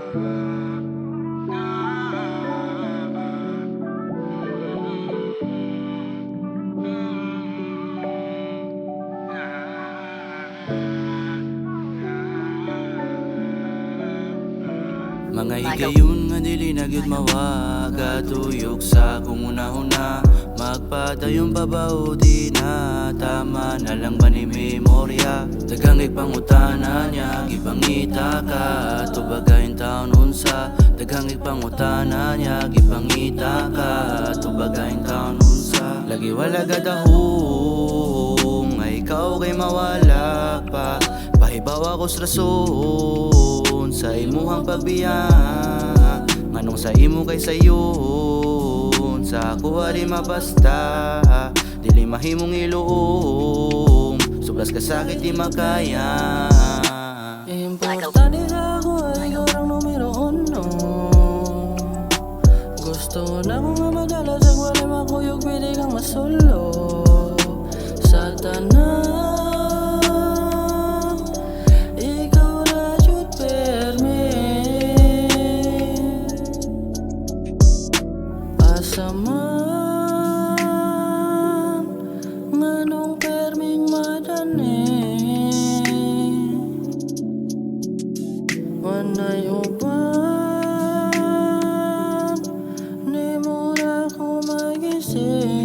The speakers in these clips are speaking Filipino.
Mga higayon nga dili na gyud mawaga, tuyok sa kung una-una magpadayon babaw di na tama na lang ba ni memorya. Daghang ipangutana niya gipangita ka tubagayin taon unsa. Daghang ipangutana niya gipangita ka tubagayin taon unsa. Lagi wala gadahong ay ikaw kay mawala pa. Pahibaw ako sa rason sa imuhang pagbiya, nganong sa imo kay sayon sa ako di mabasta, dili mahimong iluom, sublas ka sakit di makaya. Importante sa ako ay ikaw ang numero uno. Gusto na ko nga madala sa wala makuyog, pwede kang masulo sa tanan. Asaman nganong perming madani, wanay uban ni mura ko magising.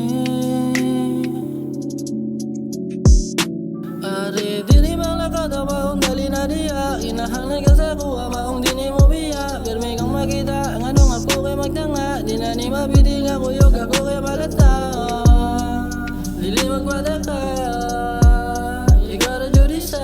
Ari dili bang nakadabahong dali na diya, inahanay ka sa kuha maong dini mo biya. Permi kang makita nganong ako kay magdanga, di na ni mabiting ako yung ako kay malata. Dili magpadaka, ikaw na judisa.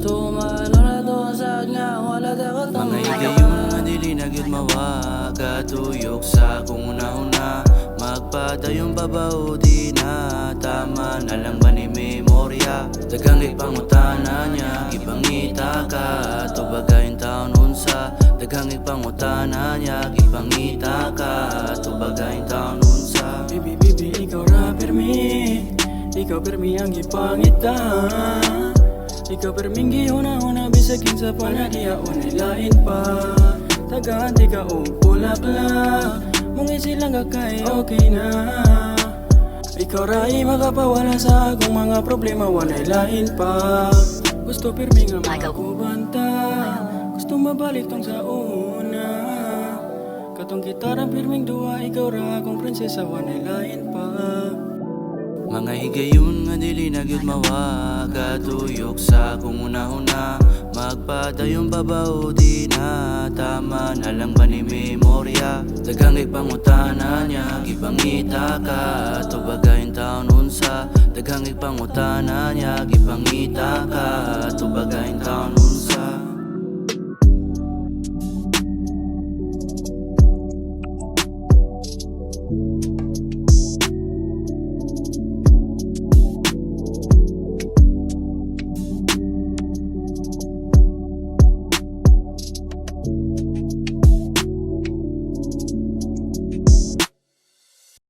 Tumano na to ang sag nga, wala takot ang mga higayon nga dili na gyud mawaga, tuyok sa kung una-una magpadayon babaw di na tama na lang ba ni memorya. Daghang ipangutana niya gipangita ka tubagayin taon unsa. Daghang ipangutana niya gipangita ka tubagayin taon unsa. Bibi, ikaw ra permi, ikaw permi ang gipangita. Ikaw perming gihuna-huna bisag kinsa pa na diya unay lain pa. Tagaan di ka o pulak-lak, mong isilang ka kay okay na. Ikaw ra makapawala sa akong mga problema, walay lain pa. Gusto permi nga makakubanta, gusto mabalik tong sa una. Katong gitara pirming duwa, ikaw ra akong prinsesa, wanay lain pa. Mga higayon nga dili na gyud mawaga, tuyok sa kung una-una magpadayon babaw di na tama na lang ba ni memorya. Daghang ipangutana niya gipangita ka tubagayin taon unsa. Daghang ipangutana niya gipangita ka tubagayin taon unsa.